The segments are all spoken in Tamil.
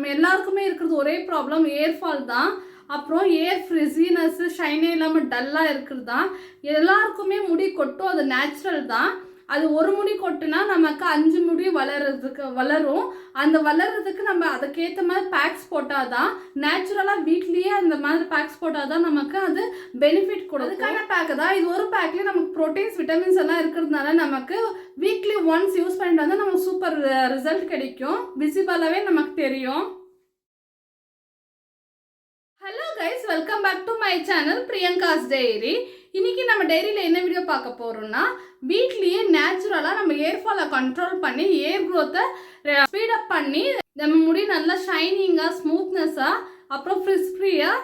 நம்ம எல்லாருக்குமே இருக்கிறது ஒரே ப்ராப்ளம் ஏர் ஃபால் தான். அப்புறம் ஏர் ஃப்ரிஸினஸ், ஷைனே இல்லாமல் டல்லாக இருக்கிறது தான். எல்லாருக்குமே முடி கொட்டும், அது நேச்சுரல் தான். அது ஒரு முடி கொட்டுனா நமக்கு 5 முடி வளரும். அந்த வளர்கிறதுக்கு நம்ம அதுக்கேற்ற மாதிரி பேக்ஸ் போட்டால் தான், நேச்சுரலாக வீட்லேயே அந்த மாதிரி பேக்ஸ் போட்டால் தான் நமக்கு அது பெனிஃபிட் கொடுக்கும். அதுக்கான பேக்கு தான் இது. ஒரு பேக்லேயே நமக்கு ப்ரோட்டீன்ஸ், விட்டமின்ஸ் எல்லாம் இருக்கிறதுனால நமக்கு வீக்லி ஒன்ஸ் யூஸ் பண்ணிட்டு வந்தால் நமக்கு சூப்பர் ரிசல்ட் கிடைக்கும். விசிபிளாகவே நமக்கு தெரியும். Hello guys, welcome back to my channel Priyanka's diary. இன்னைக்கு நம்ம டைரியில் என்ன வீடியோ பார்க்க போகிறோம்னா, வீட்லேயே நேச்சுரலாக நம்ம ஏர் ஃபாலை கண்ட்ரோல் பண்ணி ஏர் க்ரோத்தை ஸ்பீடப் பண்ணி நம்ம முடி நல்லா ஷைனிங்காக, ஸ்மூத்னஸாக, அப்புறம் ஃப்ரிஸ் ஃப்ரீயாக,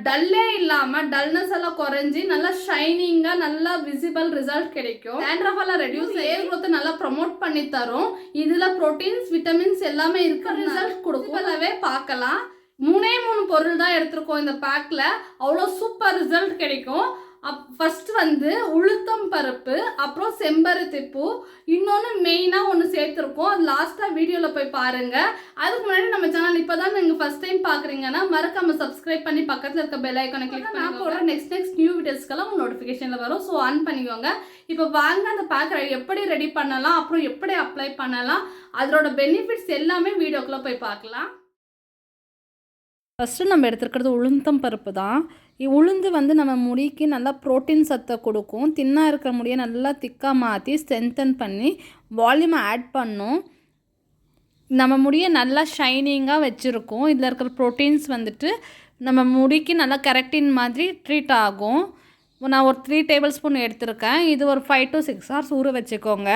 டல்லே இல்லாமல் டல்னஸ் எல்லாம் குறைஞ்சி நல்லா ஷைனிங்காக, நல்லா விசிபிள் ரிசல்ட் கிடைக்கும். டேண்ட்ரஃப் எல்லாம் ரெடியூஸ், ஏர் க்ரோத்தை நல்லா ப்ரமோட் பண்ணி தரும். இதில் ப்ரோட்டீன்ஸ், விட்டமின்ஸ் எல்லாமே இருக்க ரிசல்ட் கொடுக்கும். பார்க்கலாம். 3 பொருள் தான் எடுத்திருக்கோம் இந்த பேக்கில். அவ்வளோ சூப்பர் ரிசல்ட் கிடைக்கும். ஃபஸ்ட்டு வந்து உளுத்தம் பருப்பு, அப்புறம் செம்பருத்தி பூ, இன்னொன்று மெயினாக ஒன்று சேர்த்துருக்கோம். அது லாஸ்ட்டாக வீடியோவில் போய் பாருங்கள். அதுக்கு முன்னாடி நம்ம சேனல் இப்போ தான் நீங்கள் ஃபஸ்ட் டைம் பார்க்குறீங்கன்னா மறக்காமல் சப்ஸ்கிரைப் பண்ணி பக்கத்தில் இருக்க பெல் ஐக்கானை கிளிக் பண்ணி நான் போடுற நெக்ஸ்ட் நியூ வீடியோஸ்க்கெல்லாம் உங்கள் நோட்டிஃபிகேஷனில் வரும். ஸோ ஆன் பண்ணிக்கோங்க. இப்போ வாங்க அந்த பேக் எப்படி ரெடி பண்ணலாம், அப்புறம் எப்படி அப்ளை பண்ணலாம், அதோட பெனிஃபிட்ஸ் எல்லாமே வீடியோக்குள்ளே போய் பார்க்கலாம். ஃபஸ்ட்டு நம்ம எடுத்துருக்கிறது உளுந்தம் பருப்பு தான். உளுந்து வந்து நம்ம முடிக்கு நல்லா ப்ரோட்டீன் சத்தை கொடுக்கும். தின்னாக இருக்கிற முடியை நல்லா திக்காக மாற்றி ஸ்ட்ரென்தன் பண்ணி வால்யூமை ஆட் பண்ணும். நம்ம முடியை நல்லா ஷைனிங்காக வச்சுருக்கோம். இதில் இருக்கிற ப்ரோட்டீன்ஸ் வந்துட்டு நம்ம முடிக்கு நல்லா கரெக்டின் மாதிரி ட்ரீட் ஆகும். நான் ஒரு 3 டேபிள் ஸ்பூன் எடுத்திருக்கேன். இது ஒரு 5 to 6 hours ஊற வச்சுக்கோங்க.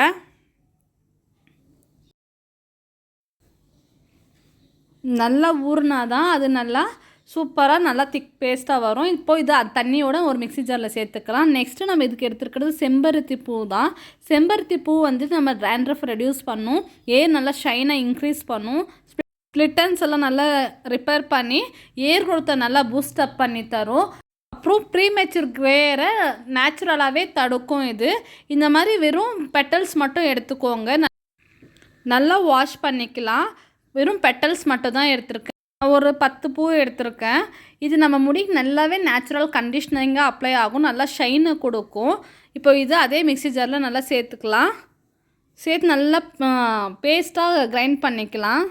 நல்லா ஊறினா தான் அது நல்லா சூப்பராக நல்லா திக் பேஸ்ட்டாக வரும். இப்போது இது தண்ணியோட ஒரு மிக்ஸி ஜாரில் சேர்த்துக்கலாம். நெக்ஸ்ட்டு நம்ம இதுக்கு எடுத்துருக்கிறது செம்பருத்தி பூ தான். செம்பருத்தி பூ வந்து நம்ம டேண்ட்ரஃப் ரெடியூஸ் பண்ணும், ஏர் நல்லா ஷைனாக இன்க்ரீஸ் பண்ணும், ஸ்ப்ளிட்டன்ஸ் எல்லாம் நல்லா ரிப்பேர் பண்ணி ஏர் க்ரோத்தை நல்லா பூஸ்ட் அப் பண்ணி தரும். அப்புறம் ப்ரீமெச்சூர் கிரேரை நேச்சுரலாகவே தடுக்கும். இது இந்த மாதிரி வெறும் பெட்டல்ஸ் மட்டும் எடுத்துக்கோங்க. நல்லா வாஷ் பண்ணிக்கலாம். வெறும் பெட்டல்ஸ் மட்டும் தான் எடுத்திருக்கேன். ஒரு 10 பூ எடுத்திருக்கேன். இது நம்ம முடிக்கு நல்லாவே நேச்சுரல் கண்டிஷ்னரிங்காக அப்ளை ஆகும், நல்லா ஷைனை கொடுக்கும். இப்போ இது அதே மிக்ஸி ஜாரில் நல்லா சேர்த்துக்கலாம். சேர்த்து நல்லா பேஸ்ட்டாக கிரைண்ட் பண்ணிக்கலாம்.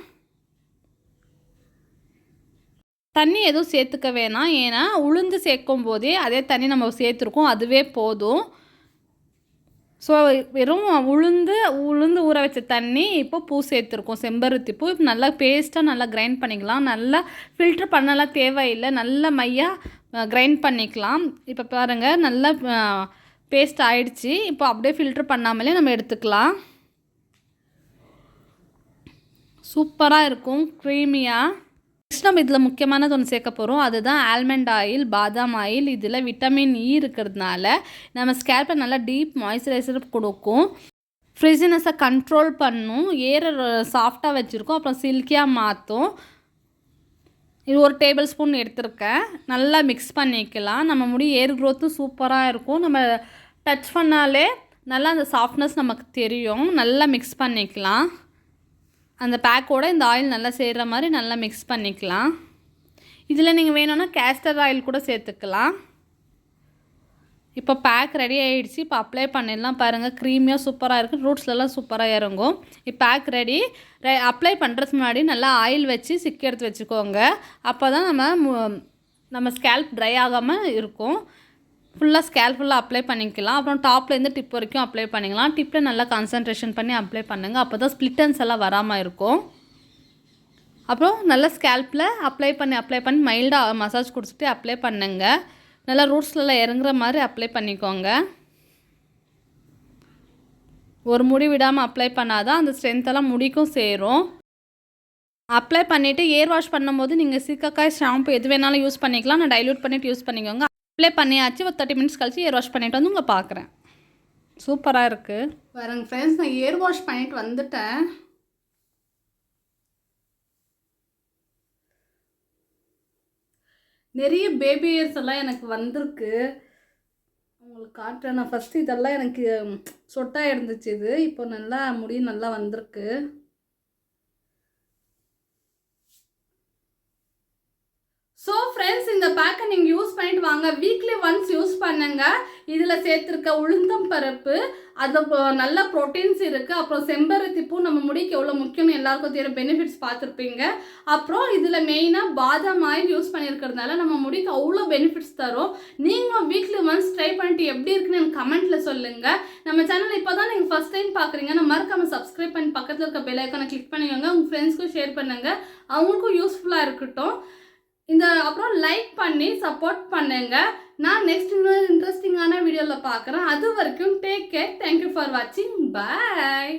தண்ணி எதுவும் சேர்த்துக்க வேணாம், ஏன்னா உளுந்து சேர்க்கும் போதே அதே தண்ணி நம்ம சேர்த்துருக்கோம், அதுவே போதும். ஸோ வெறும் உளுந்து ஊற வச்ச தண்ணி, இப்போ பூ சேர்த்துருக்கோம், செம்பருத்தி பூ. இப்போ நல்லா பேஸ்ட்டாக நல்லா கிரைண்ட் பண்ணிக்கலாம். நல்லா ஃபில்ட்ரு பண்ணலாம் தேவையில்லை, நல்லா மையாக கிரைண்ட் பண்ணிக்கலாம். இப்போ பாருங்கள், நல்லா பேஸ்ட் ஆகிடுச்சு. இப்போ அப்படியே ஃபில்ட்ரு பண்ணாமலே நம்ம எடுத்துக்கலாம். சூப்பராக இருக்கும், க்ரீமியாக. நெக்ஸ்ட் நம்ம இதில் முக்கியமானது ஒன்று சேர்க்க போகிறோம், அதுதான் ஆல்மண்ட் ஆயில், பாதாம் ஆயில். இதில் விட்டமின் இ இருக்கிறதுனால நம்ம ஸ்கேல்பை நல்லா டீப் மாய்ஸ்சரைசர் கொடுக்கும், ஃப்ரிஸினஸை கண்ட்ரோல் பண்ணும், ஏரை சாஃப்டாக வச்சுருக்கோம், அப்புறம் சில்கியாக மாற்றும். இது ஒரு டேபிள் ஸ்பூன் எடுத்திருக்கேன். நல்லா மிக்ஸ் பண்ணிக்கலாம். நம்ம முடி ஏர் க்ரோத்தும் சூப்பராக இருக்கும். நம்ம டச் பண்ணாலே நல்லா அந்த சாஃப்ட்னஸ் நமக்கு தெரியும். நல்லா மிக்ஸ் பண்ணிக்கலாம். அந்த பேக்கோடு இந்த ஆயில் நல்லா சேர்கிற மாதிரி நல்லா மிக்ஸ் பண்ணிக்கலாம். இதில் நீங்கள் வேணும்னா கேஸ்டர் ஆயில் கூட சேர்த்துக்கலாம். இப்போ பேக் ரெடி ஆகிடுச்சு. இப்போ அப்ளை பண்ணிடலாம். பாருங்கள், க்ரீமியாக சூப்பராக இருக்குது, ரூட்ஸ்லலாம் சூப்பராக இறங்கும். இப்போ பேக் ரெடி. அப்ளை பண்ணுறதுக்கு முன்னாடி நல்லா ஆயில் வச்சு சிக்கி எடுத்து வச்சுக்கோங்க. அப்போ தான் நம்ம ஸ்கேல்ப் ட்ரை ஆகாமல் இருக்கும். ஃபுல்லாக ஸ்கேல்ப் ஃபுல்லாக அப்ளை பண்ணிக்கலாம். அப்புறம் டாப்லேருந்து டிப் வரைக்கும் அப்ளை பண்ணிக்கலாம். டிப்பில் நல்லா கான்சன்ட்ரேஷன் பண்ணி அப்ளை பண்ணுங்கள், அப்போ தான் ஸ்ப்ளிட்டன்ஸ் எல்லாம் வராமல் இருக்கும். அப்புறம் நல்லா ஸ்கேல்ப்பில் அப்ளை பண்ணி மைல்டாக மசாஜ் கொடுத்துட்டு அப்ளை பண்ணுங்க. நல்லா ரூட்ஸ்லாம் இறங்குற மாதிரி அப்ளை பண்ணிக்கோங்க. ஒரு முடி விடாமல் அப்ளை பண்ணாதான் அந்த ஸ்ட்ரென்த்தெல்லாம் முடிக்கும் சேரும். அப்ளை பண்ணிவிட்டு ஏர் வாஷ் பண்ணும்போது நீங்கள் சீக்காக்காய் ஷாம்பு எது வேணாலும் யூஸ் பண்ணிக்கலாம். நான் டைல்யூட் பண்ணிவிட்டு யூஸ் பண்ணிக்கோங்க. அப்ளை பண்ணியாச்சு. ஒரு 30 minutes கழிச்சு ஏர் வாஷ் பண்ணிவிட்டு வந்து உங்களை பார்க்குறேன். சூப்பராக இருக்குது. பாருங்க ஃப்ரெண்ட்ஸ், நான் ஏர் வாஷ் பண்ணிட்டு வந்துட்டேன். நிறைய பேபி இயர்ஸ் எல்லாம் எனக்கு வந்திருக்கு. உங்களுக்கு காட்டுறேன். நான் ஃபஸ்ட்டு இதெல்லாம் எனக்கு சொட்டாக இருந்துச்சு. இது இப்போ நல்லா முடி நல்லா வந்திருக்கு. இந்த பேக்கை நீங்கள் யூஸ் பண்ணிட்டு வாங்க. வீக்லி ஒன்ஸ் யூஸ் பண்ணுங்க. இதில் சேர்த்துருக்க உளுந்தம் பருப்பு, அது நல்ல ப்ரோட்டீன்ஸ் இருக்குது. அப்புறம் செம்பருத்தி பூ நம்ம முடிக்கு எவ்வளோ முக்கியம்னு எல்லாருக்கும் தெரியும், பெனிஃபிட்ஸ் பார்த்துருப்பீங்க. அப்புறம் இதில் மெயினாக பாதாம் ஆயில் யூஸ் பண்ணியிருக்கிறதுனால நம்ம முடிக்கு அவ்வளோ பெனிஃபிட்ஸ் தரும். நீங்களும் வீக்லி ஒன்ஸ் ட்ரை பண்ணிட்டு எப்படி இருக்குன்னு எனக்கு கமெண்ட்டில் சொல்லுங்கள். நம்ம சேனல் இப்போ தான் நீங்கள் ஃபஸ்ட் டைம் பார்க்குறீங்க, நம்ம மறக்காம சப்ஸ்கிரைப் பண்ணி பக்கத்தில் இருக்க பெல் ஐக்கானை கிளிக் பண்ணிக்கோங்க. உங்கள் ஃப்ரெண்ட்ஸ்க்கும் ஷேர் பண்ணுங்கள், அவங்களுக்கும் யூஸ்ஃபுல்லாக இருக்கட்டும். அப்புறம் லைக் பண்ணி சப்போர்ட் பண்ணுங்க. நான் நெக்ஸ்ட் இன்னொரு இன்ட்ரெஸ்டிங்கான வீடியோவில் பார்க்குறேன். அது வரைக்கும் டேக் கேர். தேங்க்யூ ஃபார் வாட்சிங். பாய்.